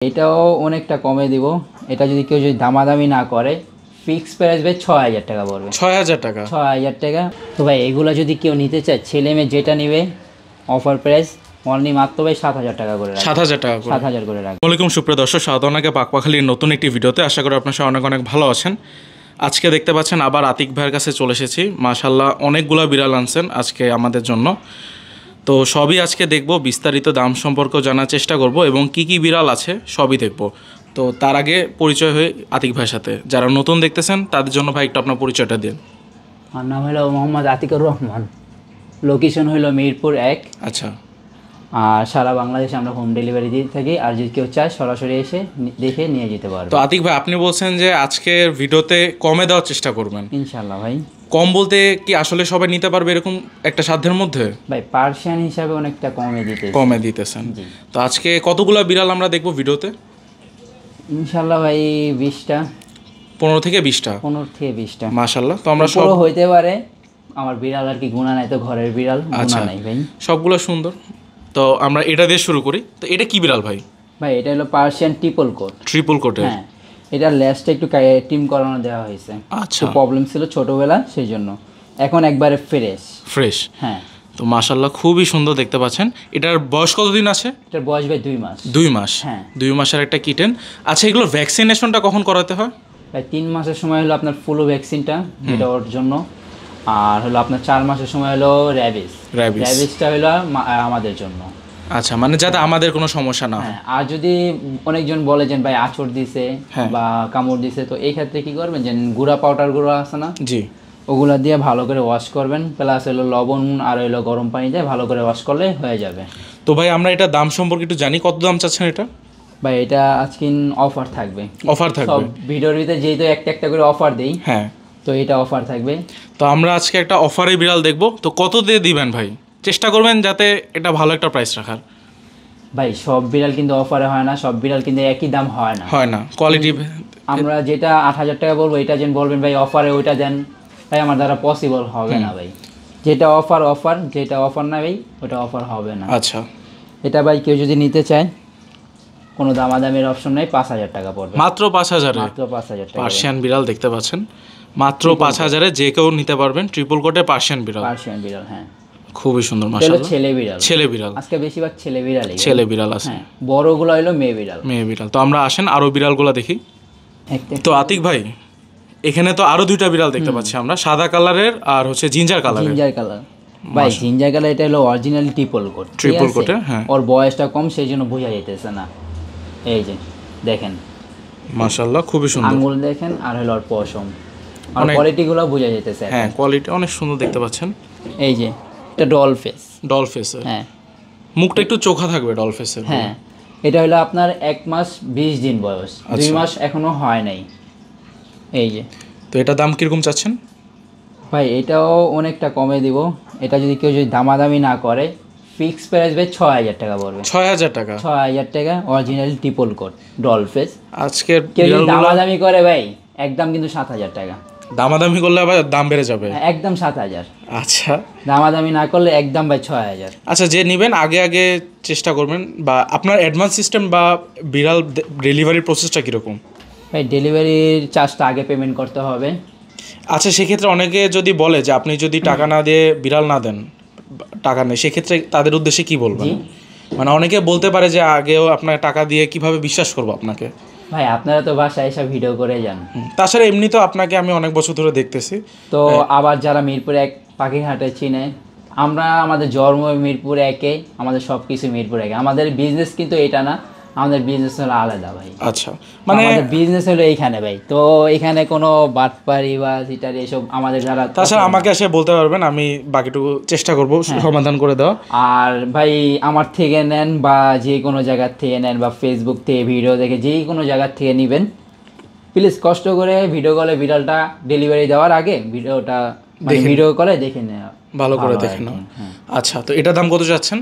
এটাও অনেকটা কমে দিব। এটা যদি কেউ দামাদামি না করে ফিক্স প্রাইস ভাই ৬০০০ টাকা পড়বে। ৬০০০ টাকা? ৬০০০ টাকা। তো ভাই এগুলো যদি কেউ নিতে চায়, ছেলে মেয়ে যেটা নেবে অফার প্রাইস অনলি মাত্র ভাই ৭০০০ টাকা করে রাখবে। ৭০০০ টাকা? ৭০০০ করে রাখবে। ওয়ালাইকুম সুপ্রিয় দর্শক, স্বাগত আপনাকে পাকপাখালির নতুন একটি ভিডিওতে। আশা করি আপনার সবাই অনেক অনেক ভালো আছেন। আজকে দেখতে পাচ্ছেন আবার আতিক ভাইয়ের কাছে চলে এসেছি। মাশাআল্লাহ অনেকগুলো বিড়াল আনছেন আজকে আমাদের জন্য। তো সবই আজকে দেখব, বিস্তারিত দাম সম্পর্কেও জানার চেষ্টা করব এবং কি কি বিড়াল আছে সবই দেখব। তো তার আগে পরিচয় হয়ে আতিক ভাইয়ের সাথে, যারা নতুন দেখতেছেন তাদের জন্য ভাই একটু আপনার পরিচয়টা দিন। আমার নাম হলো মোহাম্মদ আতিকুর রহমান, লোকেশন হলো মিরপুর ১। আচ্ছা। আর সারা বাংলাদেশে আমরা হোম ডেলিভারি দিয়ে থাকি। আর যদি কেউ চায় সরাসরি এসে দেখে নিয়ে যেতে পারবে। তো আতিক ভাই, আপনি বলছেন যে আজকের ভিডিওতে কমে দেওয়ার চেষ্টা করবেন। ইনশাল্লাহ ভাই। কম বলতে কি আসলে সবাই নিতে পারবে এরকম একটা সাধ্যের মধ্যে? ভাই পার্সিয়ান হিসাবে অনেকটা কমে দিতেছেন। তো আজকে কতগুলো বিড়াল আমরা দেখবো ভিডিওতে? ইনশাল্লাহ ভাই ২০টা, 15 থেকে 20টা। 15 থেকে 20টা মাশাআল্লাহ। তো আমরা সব হইতে পারে। আমার বিড়াল আর কি গুণা নাই, তো ঘরের বিড়াল গুণা নাই ভাই। সবগুলো সুন্দর। তো আমরা এটা দিয়ে শুরু করি। তো এটা কি বিড়াল ভাই? ভাই এটা হলো পার্সিয়ান ট্রিপল কোট। ট্রিপল কোটের? হ্যাঁ। এটা লেজটা একটু টিম করানো দেওয়া হয়েছে। আচ্ছা। প্রবলেম ছিল ছোটবেলা, সেই জন্য এখন একবারে ফ্রেশ। হ্যাঁ। তো মাশাআল্লাহ খুবই সুন্দর দেখতে পাচ্ছেন। এটার বয়স কতদিন আছে? এটার বয়স ভাই 2 মাস। 2 মাস? হ্যাঁ। 2 মাসের একটা কিটেন। আচ্ছা, এগুলো ভ্যাকসিনেশনটা কখন করাতে হয়? ভাই 3 মাসের সময় হলো আপনার ফ্লু ভ্যাকসিনটা, এটা ওর জন্য। আর হলো আপনার 4 মাসের সময় হলো র্যাবিসটা হলো আমাদের জন্য। আচ্ছা, মানে যাতে আমাদের কোনো সমস্যা না হয়। আর যদি অনেকজন বলে যে ভাই আঁচড় দিছে বা কামড় দিছে, তো এই ক্ষেত্রে কি করবেন, যে গুঁড়া পাউডার গুঁড়ো আছে না, জি, ওগুলা দিয়ে ভালো করে ওয়াশ করবেন। প্লাস হলো লবণ আর হলো গরম পানি দিয়ে ভালো করে ওয়াশ করলে হয়ে যাবে। তো ভাই আমরা এটা দাম সম্পর্কে একটু জানি, কত দাম চাচ্ছেন এটা? ভাই এটা আজকে অফার থাকবে। সব ভিডিওর ভিতরে যেহেতু একটা করে অফার দেই, হ্যাঁ, তো এটা অফার থাকবে। তো আমরা আজকে একটা অফারে বিড়াল দেখবো। তো কত দিয়ে দিবেন ভাই? চেষ্টা করবেন যাতে এটা ভালো একটা প্রাইস রাখার। ভাই সব বিড়াল কিন্তু অফারে হয় না, সব বিড়াল কিন্তু একই দাম হয় না, কোয়ালিটি। আমরা যেটা ৮০০০ টাকা বলবো, এটা যেন বলবেন ভাই অফারে ওইটা দেন, ভাই আমার দ্বারা পসিবল হবে না ভাই। যেটা অফার, যেটা অফার না ভাই ওটা অফার হবে না। আচ্ছা। এটা ভাই কেউ যদি নিতে চায় কোনো দামাদামের অপশন নেই, ৫০০০ টাকা পড়বে। মাত্র ৫০০০? মাত্র ৫০০০ টাকা। পার্সিয়ান বিড়াল দেখতে পাচ্ছেন, মাত্র ৫০০০-এ যে কেউ নিতে পারবেন। ট্রিপল কোটে পার্সিয়ান বিড়াল। হ্যাঁ, খুবই সুন্দর। মাশাআল্লাহ। ছেলে বিড়াল আজকে বেশিরভাগ ছেলে বিড়াল আছে। বড়গুলো হলো মেয়ে বিড়াল। তো আমরা আসেন আরো বিড়ালগুলো দেখি। তো আতিক ভাই, এখানে তো আরো 2টা বিড়াল দেখতে পাচ্ছি আমরা, সাদা কালারের আর হচ্ছে জিঞ্জার কালার। ভাই জিঞ্জার কালার এটা হলো অরিজিনাল ট্রিপল কোটে। হ্যাঁ, ওর বয়সটা কম, সেই জন্য বোঝা যাইতেছে না। এই যে দেখেন, মাশাআল্লাহ খুবই সুন্দর। আঙ্গুল দেখেন আর হলো ওর পশম, আর কোয়ালিটিগুলো বোঝা যাইতেছে। হ্যাঁ, কোয়ালিটি অনেক সুন্দর দেখতে পাচ্ছেন। এই যে এটা ডল ফেস। হ্যাঁ, মুখটা একটু চোখা থাকবে ডল ফেসের। হ্যাঁ, এটা হলো আপনার 1 মাস 20 দিন বয়স, 2 মাস এখনো হয় নাই। এই যে। তো এটা দাম কিরকম চাচ্ছেন? ভাই এটাও অনেকটা কমে দিব। এটা যদি কেউ দামাদামি না করে ফিক্স প্রাইস ভাই ৬০০০ টাকা পড়বে। ৬০০০ টাকা? ৬০০০ টাকা, original triple coat doll face. আজকে কেউ দামাদামি করে ভাই একদম কিন্তু ৭০০০ টাকা। দামাদামি করলে আবার দাম বেড়ে যাবে? একদম ৭০০০। আচ্ছা, দামাদামি না করলে একদম ভাই ৬০০০। আচ্ছা, যে নেবেন আগে চেষ্টা করবেন। বা আপনার অ্যাডভান্স সিস্টেম বা বিড়াল ডেলিভারি প্রসেসটা কীরকম? ভাই ডেলিভারির চার্জটা আগে পেমেন্ট করতে হবে। আচ্ছা, সেক্ষেত্রে অনেকে যদি বলে যে আপনি যদি টাকা না দিয়ে বিড়াল না দেন, টাকা নেই, সেক্ষেত্রে তাদের উদ্দেশ্যে কি বলবেন? মানে অনেকে বলতে পারে যে আগেও আপনার টাকা দিয়ে কিভাবে বিশ্বাস করবো আপনাকে। ভাই আপনারা তো বাসায় এসে ভিডিও করে যান। তাছাড়া এমনি তো আপনাকে আমি অনেক বছর ধরে দেখতেছি। তো আবার যারা মিরপুর 1 পাখিরহাটে চিনে, আমরা আমাদের জন্ম মিরপুর 1-এ, আমাদের সব কিছু মিরপুর 1-এ। আমাদের বিজনেস কিন্তু এটা না, আমাদের বিজনেস হলো আলাদা ভাই। আচ্ছা, মানে আমাদের বিজনেস হলো এইখানে ভাই। তো এখানে কোনো বাটপারি বা সিটারি এসব আমাদের যারা, তাছাড়া আমাকে এসে বলতে পারবেন, আমি বাকিটুকু চেষ্টা করব সমাধান করে দেওয়া। আর ভাই আমার থেকে নেন বা যে কোনো জায়গার থেকে নেন বা ফেসবুক থেকে ভিডিও দেখে যে কোনো জায়গার থেকে নেবেন, প্লিজ কষ্ট করে ভিডিও কলে বিড়ালটা ডেলিভারি দেওয়ার আগে ভিডিও কলে দেখে নেওয়া, ভালো করে দেখে নাও। আচ্ছা, তো এটার দাম কত যাচ্ছেন?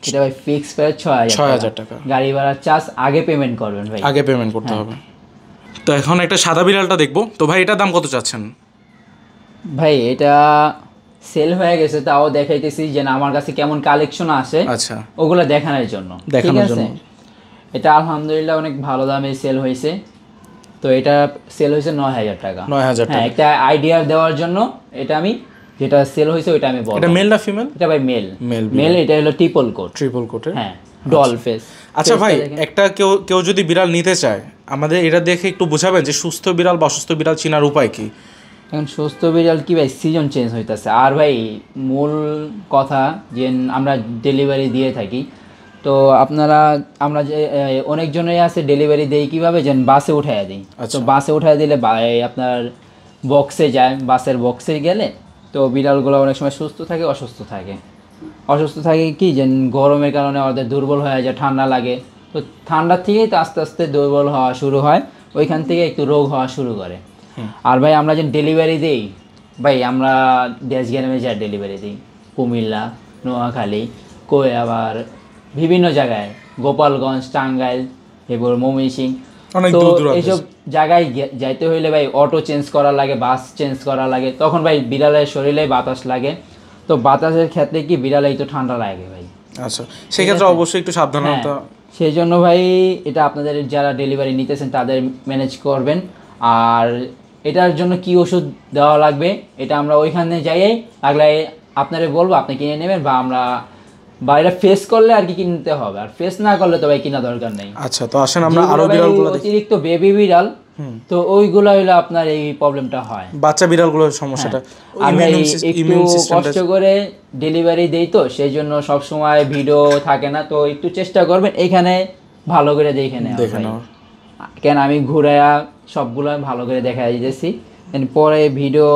এটা ভাই ফিক্স প্রাইস ৬০০০ টাকা। গাড়ি ভাড়ার চার্জ আগে পেমেন্ট করবেন ভাই, আগে পেমেন্ট করতে হবে। তো এখন একটা সাদা বিড়ালটা দেখবো। তো ভাই এটার দাম কত চাচ্ছেন? ভাই এটা সেল হয়ে গেছে, তাও দেখাইতেছি যে আমার কাছে কেমন কালেকশন আসে। আচ্ছা, ওগুলো দেখানোর জন্য। এটা আলহামদুলিল্লাহ অনেক ভালো দামে সেল হয়েছে। তো এটা সেল হয়েছে 9,000 টাকা। 9,000 হ্যাঁ, টাকা। একটা আইডিয়া দেওয়ার জন্য এটা আমি যেটা সেল হয়েছে ওইটা আমি বলবো। এটা মেল না ফিমেল? এটা ভাই মেল। Male মেল, এটা হলো ট্রিপল কোট। ট্রিপল কোটের। হ্যাঁ, ডল ফেস। আচ্ছা ভাই, একটা কেউ যদি বিড়াল নিতে চায়, আমাদের এটা দেখে একটু বোঝাবেন যে সুস্থ বিড়াল বা অসুস্থ বিড়াল চেনার উপায় কি? এখন সুস্থ বিড়াল কি ভাই, সিজন চেঞ্জ হইতেছে। আর ভাই মূল কথা যে আমরা ডেলিভারি দিয়ে থাকি, তো আমরা যে অনেকজনই আছে ডেলিভারি দেই কীভাবে, যেন বাসে উঠাইয়া দিই। তো বাসে উঠাইয়া দিলে আপনার বক্সে যায়, বাসের বক্সে গেলে তো বিড়ালগুলো অনেক সময় সুস্থ থাকে, অসুস্থ থাকে। অসুস্থ থাকে কি, যে গরমের কারণে ওদের দুর্বল হয়ে যায়, ঠান্ডা লাগে। তো ঠান্ডার থেকেই তো আস্তে আস্তে দুর্বল হওয়া শুরু হয়, ওইখান থেকে একটু রোগ হওয়া শুরু করে। আর ভাই আমরা যে ডেলিভারি দিই ভাই, আমরা দেশগ্রামে যা ডেলিভারি দিই, কুমিল্লা, নোয়াখালী, আবার বিভিন্ন জায়গায়, গোপালগঞ্জ, টাঙ্গাইল, এরপর ময়মনসিংহ। তো এইসব জায়গায় যাইতে হইলে ভাই অটো চেঞ্জ করা লাগে, বাস চেঞ্জ করা লাগে। তখন ভাই বিড়ালের শরীরে বাতাস লাগে, তো বাতাসের ক্ষেত্রে কি বিড়ালেই তো ঠান্ডা লাগে ভাই। আচ্ছা, সেক্ষেত্রে অবশ্যই একটু সাবধানতা। সেই জন্য ভাই এটা আপনাদের যারা ডেলিভারি নিতেছেন তাদের ম্যানেজ করবেন। আর এটার জন্য কি ওষুধ দেওয়া লাগবে এটা আমরা ওইখানে যাইয়ে লাগলে আপনারা বলবো, আপনি কিনে নেবেন, বা এটা ফেস করলে আর কি কিনতে হবে, আর ফেস না করলে তো ভাই কিনা দরকার নেই। আচ্ছা, তো আসেন আমরা আরো বিড়ালগুলো দেখি। অতিরিক্ত বেবি বিড়াল, তো ওইগুলো হইলে আপনার এই প্রবলেমটা হয়, বাচ্চা বিড়ালগুলোর সমস্যাটা। আমি একটু কষ্ট করে ডেলিভারি দেই, তো সেই জন্য সব সময় ভিডিও থাকে না, তো একটু চেষ্টা করবেন এখানে ভালো করে দেখে নেওয়া। কেন আমি ঘুরাইয়া সবগুলো ভালো করে দেখা দিতেছি, পরে ভিডিও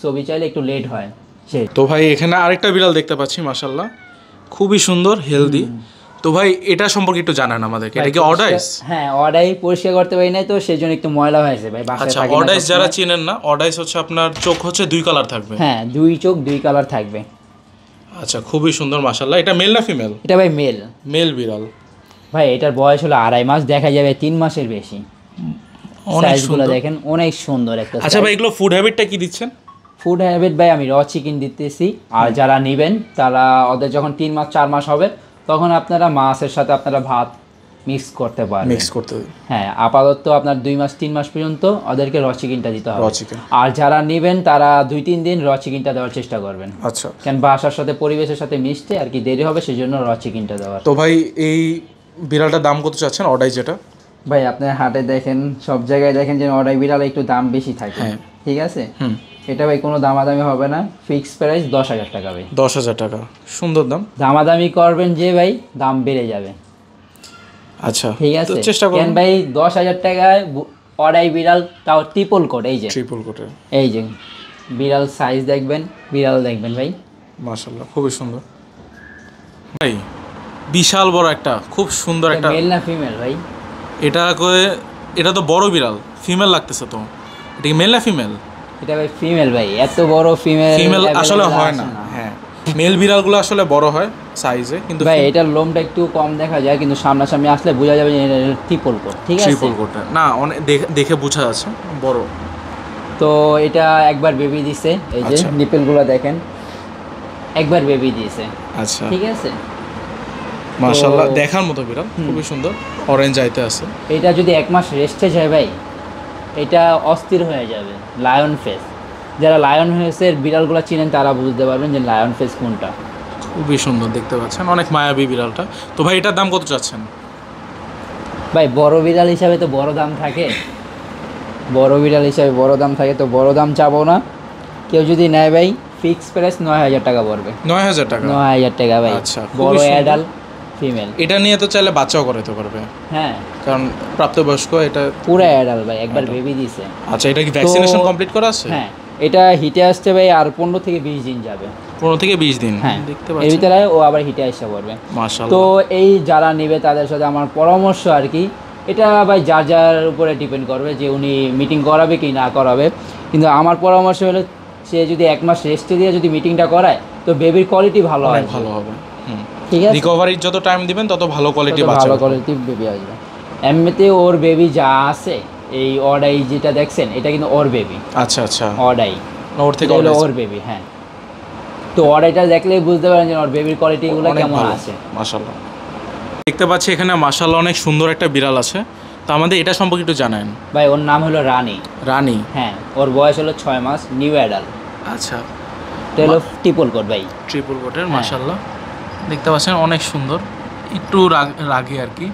ছবি চাইলে একটু লেট হয় সেই। তো ভাই এখানে আরেকটা বিড়াল দেখতে পাচ্ছি, মাশাআল্লাহ খুবই সুন্দর, হেলদি। তো ভাই এটা সম্পর্কে একটু জানান আমাদেরকে। এটা কি অডাইস? হ্যাঁ, অডাই পরিষ্কার করতে পারি নাই, তো সেই জন্য একটু ময়লা হয়েছে ভাই। আচ্ছা, অডাইস যারা চিনেন না, অডাইস হচ্ছে আপনার চোখ হচ্ছে 2 কালার থাকবে। হ্যাঁ, 2 চোখ 2 কালার থাকবে। আচ্ছা, খুবই সুন্দর মাশাআল্লাহ। এটা মেল না ফিমেল? এটা ভাই মেল। মেল বিড়াল ভাই, এটার বয়স হলো 2.5 মাস, দেখা যাবে 3 মাসের বেশি। সাইজগুলো দেখেন অনেক সুন্দর একটা। আচ্ছা ভাই, এগুলো ফুড হ্যাবিটটা কি দিচ্ছেন? ফুড হ্যাবিট ভাই আমি র চিকেন দিতেছি। আর যারা নেবেন তারা ওদের যখন 3 মাস 4 মাস হবে তখন আপনারা মাছের সাথে আপনারা ভাত মিক্স করতে পারবেন। মিক্স করতে হবে। হ্যাঁ, আপাতত আপনার 2 মাস 3 মাস পর্যন্ত ওদেরকে র চিকেনটা দিতে হবে। র চিকেন। আর যারা নেবেন তারা 2-3 দিন র চিকেনটা দেওয়ার চেষ্টা করবেন। আচ্ছা, কেন বাসার সাথে পরিবেশের সাথে মিশতে আর কি দেরি হবে, সেই জন্য র চিকেনটা দেওয়ার। তো ভাই এই বিড়ালটার দাম কত চাচ্ছেন, অডাই যেটা? ভাই আপনার হাটে দেখেন, সব জায়গায় দেখেন যে অডাই বিড়াল একটু দাম বেশি থাকে। ঠিক আছে, এটা ভাই কোনো দামাদামি হবে না, ফিক্স প্রাইস 10,000 টাকা ভাই। 10,000 টাকা, সুন্দর দাম। দামাদামি করবেন যে ভাই দাম বেড়ে যাবে। আচ্ছা, ঠিক আছে, চেষ্টা করুন। কেন ভাই 10,000 টাকায় অডাই বিড়াল, তাও ট্রিপল কোট। এই যে ট্রিপল কোটের, এই যে বিড়াল সাইজ দেখবেন, বিড়াল দেখবেন ভাই, মাশাআল্লাহ খুবই সুন্দর ভাই। বিশাল বড় একটা, খুব সুন্দর একটা। মেল না ফিমেল ভাই? এটা তো বড় বিড়াল, ফিমেল লাগতেছে তো। এটা কি মেল না ফিমেল? এটা ভাই ফিমেল ভাই, এত বড় ফিমেল আসলে হয় না। হ্যাঁ, মেল বিড়ালগুলো আসলে বড় হয় সাইজে, কিন্তু ভাই এটার লোমটা একটু কম দেখা যায়, কিন্তু সামনাসামনি আসলে বোঝা যাবে যে এটা ট্রিপল কোট। ঠিক আছে, ট্রিপল কোট না, অনেক দেখে বোঝা যাচ্ছে বড়। তো এটা একবার বেবি দিছে, এই যে নিপেলগুলো দেখেন, একবার বেবি দিয়েছে। আচ্ছা, ঠিক আছে, মাশাআল্লাহ দেখার মতো বিড়াল, খুবই সুন্দর, অরেঞ্জ আইতে আছে। এটা যদি 1 মাস রেস্টে যায় ভাই, এটা অস্থির হয়ে যাবে। লায়ন ফেস, যারা লায়ন ফেসের বিড়ালগুলো চিনেন তারা বুঝতে পারবেন যে লায়ন ফেস কোনটা। খুবই সুন্দর দেখতে পাচ্ছেন, অনেক মায়াবী বিড়ালটা। তো ভাই এটার দাম কত চাচ্ছেন? ভাই বড় বিড়াল হিসাবে তো বড় দাম থাকে, বড় বিড়াল হিসাবে বড় দাম থাকে, তো বড় দাম চাবো না। কেউ যদি নেয় ভাই ফিক্স প্রাইস 9,000 টাকা পড়বে। 9,000 টাকা? 9,000 টাকা ভাই। আচ্ছা, বড় অ্যাডাল্ট ফিমেল। এটা নিয়ে তো চাইলে বাচ্চাও করাতে পারবে। হ্যাঁ, কারণ প্রাপ্তবয়স্ক, এটা পুরো অ্যাডাল্ট ভাই, একবার বেবি দিয়েছে। আচ্ছা, এটা কি ভ্যাকসিনেশন কমপ্লিট করা আছে? হ্যাঁ, এটা হিটে আসছে ভাই আর 15 থেকে 20 দিন যাবে। 15 থেকে 20 দিন? হ্যাঁ, দেখতে এর পাচ্ছেন। ভিতরে ও আবার হিটে আসতে পারবে। মাশাআল্লাহ। তো এই যারা নেবে তাদের সাথে আমার পরামর্শ আর কি, এটা ভাই যার যার উপরে ডিপেন্ড করবে যে উনি মিটিং করাবে কি না করাবে। কিন্তু আমার পরামর্শ হলো সে যদি 1 মাস রেস্টে দিয়ে যদি মিটিংটা করায় তো বেবির কোয়ালিটি ভালো হয়, ভালো হবে। ঠিক আছে, রিকভারির যত টাইম দিবেন তত ভালো কোয়ালিটি বাচ্চা, ভালো কোয়ালিটি বেবি আসবে। এমনিতে ওর বেবি যা আছে, এই অডাই যেটা দেখছেন এটা কিন্তু ওর বেবি। আচ্ছা আচ্ছা, অডাই ওর থেকে হলো ওর বেবি। হ্যাঁ, তো অডাইটা দেখলেই বুঝতে পারেন যে ওর বেবির কোয়ালিটিগুলো কেমন আছে। মাশাআল্লাহ। দেখতে পাচ্ছি এখানে মাশাআল্লাহ অনেক সুন্দর একটা বিড়াল আছে, তো আমাদের এটা সম্পর্কে একটু জানেন। ভাই ওর নাম হলো রানী। রানী? হ্যাঁ, ওর বয়স হলো 6 মাস, নিউ অ্যাডাল। আচ্ছা, এটা হলো ট্রিপল কোট ভাই। ট্রিপল কোটের মাশাআল্লাহ দেখতে পাচ্ছেন অনেক সুন্দর, একটু রাগী আর কি।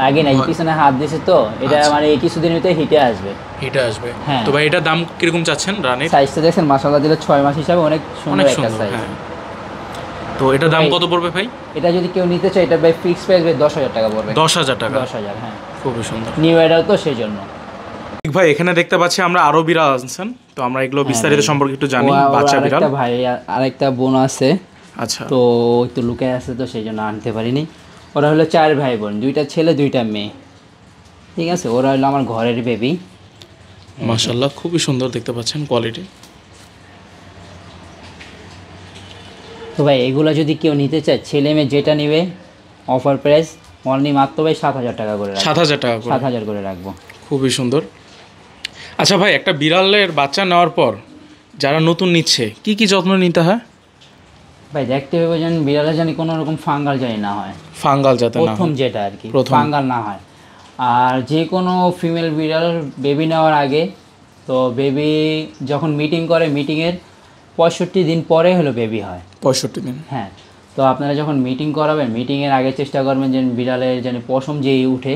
আগে নাই, পিছনে হাত দিয়েছে তো এটা মানে এই কিছুদিনের ভিতরে হিটে আসবে। হিটে আসবে? হ্যাঁ। তো ভাই এটার দাম কিরকম চাচ্ছেন রানীর? সাইজটা দেখছেন মাশাআল্লাহ, দিলে 6 মাস হিসাবে অনেক সুন্দর একটা সাইজ। হ্যাঁ। তো এটার দাম কত পড়বে ভাই? এটা যদি কেউ নিতে চায় এটা ভাই ফিক্স প্রাইস 10,000 টাকা পড়বে। 10,000 টাকা? 10,000, হ্যাঁ। খুবই সুন্দর। নিউ অ্যাডাল তো সেই জন্য। ভাই এখানে দেখতে পাচ্ছি আমরা আরো বিড়াল আনছেন, তো আমরা এগুলো বিস্তারিত সম্পর্কে একটু জানি। বাচ্চা বিড়াল? আরেকটা ভাই আরেকটা বোন আছে। আচ্ছা। তো একটু লুকায় আছে তো সেই জন্য আনতে পারিনি। ওরা হলো 4 ভাই বোন, 2টা ছেলে 2টা মেয়ে। ঠিক আছে, ওরা হলো আমার ঘরের বেবি। মাশাআল্লাহ খুবই সুন্দর দেখতে পাচ্ছেন কোয়ালিটি। তো ভাই এগুলো যদি কেউ নিতে চায়, ছেলে মেয়ে যেটা নেবে অফার প্রাইস অনলি মাত্র ভাই 7,000 টাকা করে রাখবো। 7,000 টাকা? 7,000 করে রাখবো। খুবই সুন্দর। আচ্ছা ভাই, একটা বিড়ালের বাচ্চা নেওয়ার পর যারা নতুন নিচ্ছে কি কি যত্ন নিতে হয়? ভাই দেখতে হবে যেন বিড়ালে জানি কোনো রকম ফাঙ্গাল জানি না হয়। ফাঙ্গাল যাতে না হয়, প্রথম যেটা আর কি, ফাঙ্গাল না হয়। আর যে কোনো ফিমেল বিড়াল বেবি নেওয়ার আগে, তো বেবি যখন মিটিং করে মিটিংয়ের 65 দিন পরে হলো বেবি হয়। 65 দিন? হ্যাঁ। তো আপনারা যখন মিটিং করাবেন, মিটিংয়ের আগে চেষ্টা করবেন যেন বিড়ালের যেন পশম যেই উঠে,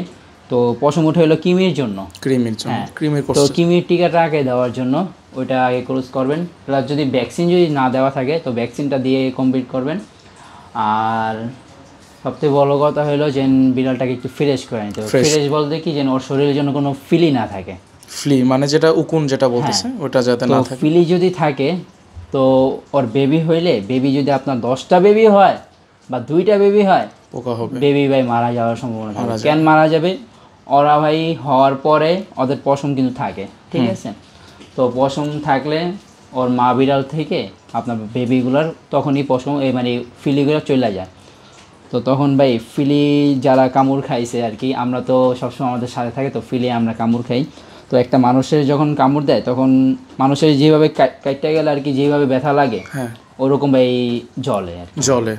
তো পশম উঠে হলো কিমির জন্য। ক্রিমের জন্য? হ্যাঁ, ক্রিমের তো কিমির টিকাটা আগে দেওয়ার জন্য ওইটা আগে ক্লোজ করবেন। প্লাস যদি ভ্যাকসিন যদি না দেওয়া থাকে তো ভ্যাকসিনটা দিয়ে কমপ্লিট করবেন। আর সবথেকে বড় কথা হলো যে বিড়ালটাকে একটু ফ্রেশ করে নিতে হবে। ফ্রেশ বলতে কি যেন ওর শরীরের জন্য কোনো ফিলি না থাকে। ফ্লি মানে যেটা উকুন যেটা বলতেছে ওটা যাতে না থাকে। ফিলি যদি থাকে তো ওর বেবি হইলে, বেবি যদি আপনার 10টা বেবি হয় বা 2টা বেবি হয়, পোকা হবে, বেবি ভাই মারা যাওয়ার সম্ভাবনা থাকে। কেন মারা যাবে? ওরা ভাই হওয়ার পরে ওদের পশম কিন্তু থাকে, ঠিক আছে? তো পশম থাকলে ওর মা বিড়াল থেকে আপনার বেবিগুলোর তখনই পশম এই মানে ফিলিগুলো চলে যায়। তো তখন ভাই ফিলি যারা কামড় খাইছে আর কি, আমরা তো সবসময় আমাদের সাথে থাকে, তো ফিলি আমরা কামড় খাই। তো একটা মানুষের যখন কামড় দেয় তখন মানুষের যেভাবে কাটতে গেলে আর কি যেভাবে ব্যথা লাগে, হ্যাঁ ওরকম ভাই জলে আর কি। জলে?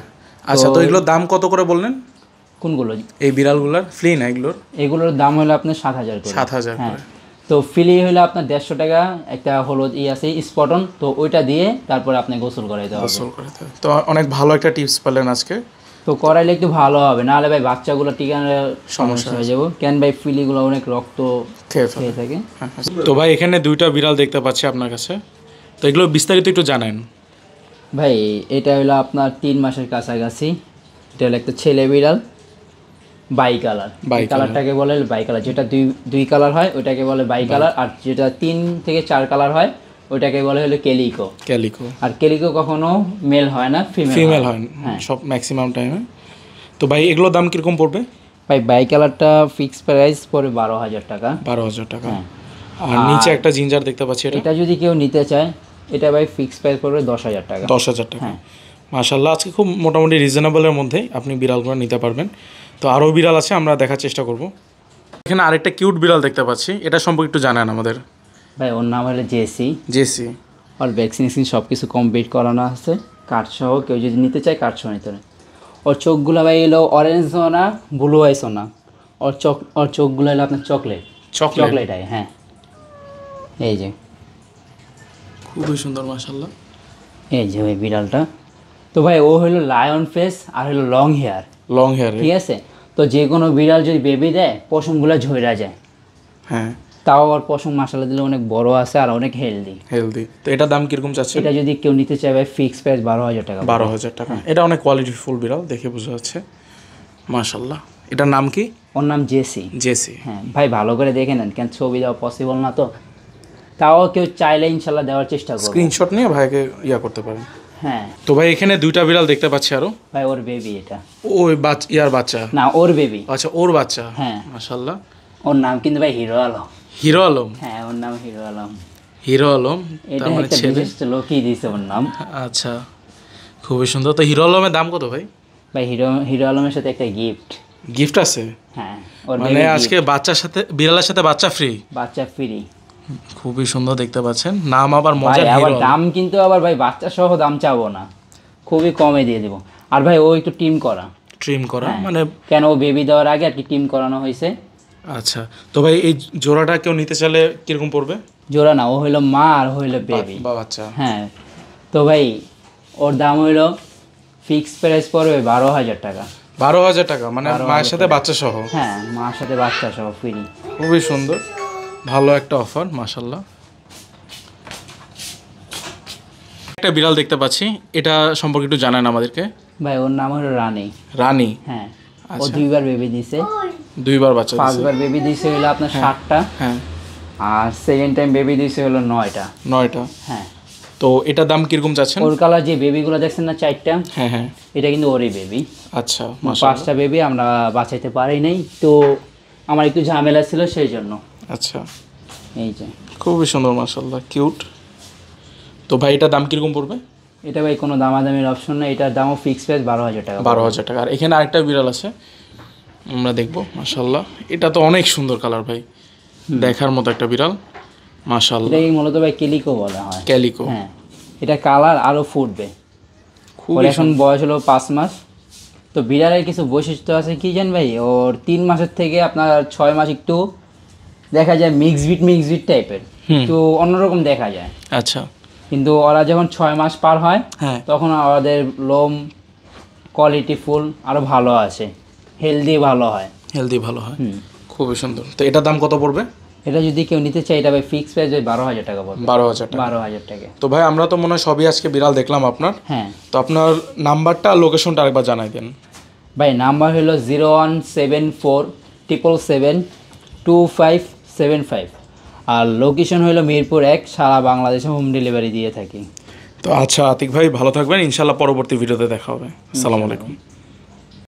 আচ্ছা, তো এগুলোর দাম কত করে বললেন? কোনগুলো? এই বিড়ালগুলোর ফ্লি না এগুলোর দাম হলো আপনার 7,000 করে। 7,000 হ্যাঁ। করে? তো ফিলি হলো আপনার 150 টাকা, একটা হলুদ আছে স্পটন, তো ওইটা দিয়ে তারপরে আপনি গোসল করাইতে হবে। গোসল করাতে হবে। তো অনেক ভালো একটা টিপস পেলেন আজকে। তো করাইলে একটু ভালো হবে, নাহলে ভাই বাচ্চাগুলো টিকানোর সমস্যা হয়ে যাবো। কেন ভাই ফিলিগুলো অনেক রক্ত খেয়ে থাকে। তো ভাই এখানে 2টা বিড়াল দেখতে পাচ্ছি আপনার কাছে, তো এগুলো বিস্তারিত একটু জানেন। ভাই এটা হলো আপনার 3 মাসের কাছাকাছি। এটা হলো একটা ছেলে বিড়াল, বাই কালার। বাই কালারটাকে বলে বাই কালার, যেটা দুই কালার হয় ওইটাকে বলে বাই কালার, আর যেটা 3 থেকে 4 কালার হয় ওইটাকে বলে হলো কেলিকো। ক্যালিকো? আর কেলিকো কখনো মেল হয় না, ফিমেল হয়। হ্যাঁ, সব ম্যাক্সিমাম টাইমে। তো ভাই এগুলোর দাম কিরকম পড়বে? ভাই বাই কালারটা ফিক্স প্রাইস পড়বে 12,000 টাকা। 12,000 টাকা? আর নিচে একটা জিঞ্জার দেখতে পাচ্ছি, এটা যদি কেউ নিতে চায় এটা ভাই ফিক্স প্রাইস পড়বে 10,000 টাকা। 10,000 টাকা? মাশাআল্লাহ, আজকে খুব মোটামুটি রিজনেবলের মধ্যেই আপনি বিড়ালগুলো নিতে পারবেন। তো আরও বিড়াল আছে, আমরা দেখার চেষ্টা করব। এখানে আরেকটা কিউট বিড়াল দেখতে পাচ্ছি, এটা সম্পর্কে একটু জানান আমাদের। ভাই ওর নাম হলো জেসি। জেসি? ওর ভ্যাকসিনেশন সব কিছু কমপ্লিট করানো আছে, কার্ড সহ। কেউ যদি নিতে চায় কার্ড সহ নিতে পারে। ওর চোখগুলো ভাই এলো অরেঞ্জও না, ব্লু আইসও না। ওর চোখগুলো এলো আপনার চকলেট আই। হ্যাঁ, এই যে খুবই সুন্দর মাশাআল্লাহ। এই যে ভাই বিড়ালটা। তো ভাই ও হলো লায়ন ফেস আর হলো লং হেয়ার। ঠিক আছে? তো যে কোনো বিড়াল যদি বেবি দেয় পশমগুলো ঝইরা যায়। হ্যাঁ। তাও আর পশম মাশাআল্লাহ দিলে অনেক বড় আছে আর অনেক হেলদি। তো এটা দাম কিরকম চাচ্ছে? এটা যদি কেউ নিতে চায় ভাই ফিক্স প্রাইস 12,000 টাকা। 12,000 টাকা? এটা অনেক কোয়ালিটিফুল বিড়াল, দেখে বোঝা যাচ্ছে মাশাআল্লাহ। এটার নাম কি? ওর নাম জেসি। জেসি? হ্যাঁ ভাই, ভালো করে দেখে নেন, কেন ছবি দেওয়া পসিবল না, তো তাও কেউ চাইলে ইনশাল্লাহ দেওয়ার চেষ্টা করব। স্ক্রিনশট নিয়ে ভাইকে করতে পারেন। হ্যাঁ। তো ভাই এখানে 2টা বিড়াল দেখতে পাচ্ছি আরো। ভাই ওর বেবি এটা। ওই বাচ্চা? না, ওর বেবি। আচ্ছা, ওর বাচ্চা। হ্যাঁ মাশাআল্লাহ। ওর নাম কিন্তু ভাই হিরো আলম। হিরো আলম? হ্যাঁ, ওর নাম হিরো আলম। হিরো আলম? এটা একটা বিশিষ্ট লোকই দিয়েছে ওর নাম। আচ্ছা, খুবই সুন্দর। তো হিরো আলমের দাম কত ভাই? ভাই হিরো আলমের সাথে একটা গিফট আছে? হ্যাঁ, ওর মানে আজকে বাচ্চার সাথে বিড়ালের সাথে বাচ্চা ফ্রি? বাচ্চা ফ্রি। খুবই সুন্দর দেখতে পাচ্ছেন, নাম আবার মজার। আবার দাম কিন্তু আবার ভাই বাচ্চা সহ দাম চাবো না, খুবই কমে দিয়ে দেবো। আর ভাই ও একটু টিম ট্রিম করা হ্যাঁ। মানে কেন বেবি দেওয়ার আগে আর কি টিম করানো হয়েছে। আচ্ছা। তো ভাই এই জোড়াটা কেউ নিতে চাইলে কিরকম পড়বে? জোড়া না, ও হইলো মা আর হইলো বেবি। বা বাচ্চা। হ্যাঁ, তো ভাই ওর দাম হইলো ফিক্সড প্রাইস পড়বে 12,000 টাকা। 12,000 টাকা মানে মায়ের সাথে বাচ্চা সহ? হ্যাঁ, মার সাথে বাচ্চা সহ ফ্রি। খুবই সুন্দর, ভালো একটা অফার মাশাল্লাহ। একটা বিড়াল দেখতে পাচ্ছি, এটা সম্পর্কে একটু জানান আমাদেরকে। ভাই ওর নাম হলো রানী। রানী? হ্যাঁ, ও আচ্ছা। 2বার বেবি দিছে। 2বার বাচ্চা দিছে? 5বার বেবি দিছে হলো আপনার 7টা। হ্যাঁ। আর সেকেন্ড টাইম বেবি দিছে হলো 9টা। 9টা? হ্যাঁ। তো এটার দাম কিরকম চাচ্ছেন? ওর কালার যে বেবিগুলো দেখছেন না 4টা, হ্যাঁ হ্যাঁ। এটা কিন্তু ওরই বেবি। আচ্ছা মাশাআল্লাহ। 5টা বেবি আমরা বাঁচাইতে পারি নাই, তো আমার একটু ঝামেলা ছিল সেই জন্য। আচ্ছা, এই যে খুবই সুন্দর মাশাআল্লাহ, কিউট। তো ভাই এটার দাম কিরকম পড়বে? এটা ভাই কোনো দামাদামির অপশন না, এটার দামও ফিক্সড প্রাইস 12,000 টাকা। 12,000 টাকা। আর এখানে আরেকটা বিড়াল আছে, আমরা দেখবো মাশাআল্লাহ। এটা তো অনেক সুন্দর কালার ভাই, দেখার মতো একটা বিড়াল মাশাআল্লাহ। এটাই মূলত ভাই কেলিকো বলা হয়। ক্যালিকো? হ্যাঁ, এটা কালার আরও ফুটবে। ওর খুবই এখন বয়স হলো 5 মাস। তো বিড়ালের কিছু বৈশিষ্ট্য আছে কি জান ভাই, ওর 3 মাসের থেকে আপনার 6 মাস একটু দেখা যায় মিক্স বিট টাইপের, তো অন্যরকম দেখা যায়। আচ্ছা। কিন্তু ওরা যখন 6 মাস পার হয় হ্যাঁ। তখন ওদের লোম কোয়ালিটি ফুল আরও ভালো আসে, হেলদি ভালো হয়। হেলদি ভালো হয়, খুবই সুন্দর। তো এটার দাম কত পড়বে? এটা যদি কেউ নিতে চায় এটা ভাই ফিক্স প্রাইস 12,000 টাকা পড়বে। 12,000 টাকা? 12,000 টাকা। তো ভাই আমরা তো মনে হয় সবই আজকে বিড়াল দেখলাম আপনার। হ্যাঁ তো আপনার নাম্বারটা লোকেশনটা আরেকবার জানাই দেন। ভাই, নাম্বার হলো 0174772575 আর লোকেশন হলো মিরপুর 1, সারা বাংলাদেশে হোম ডেলিভারি দিয়ে থাকি। তো আচ্ছা আতিক ভাই, ভালো থাকবেন, ইনশাল্লাহ পরবর্তী ভিডিওতে দেখা হবে। আসসালামু আলাইকুম।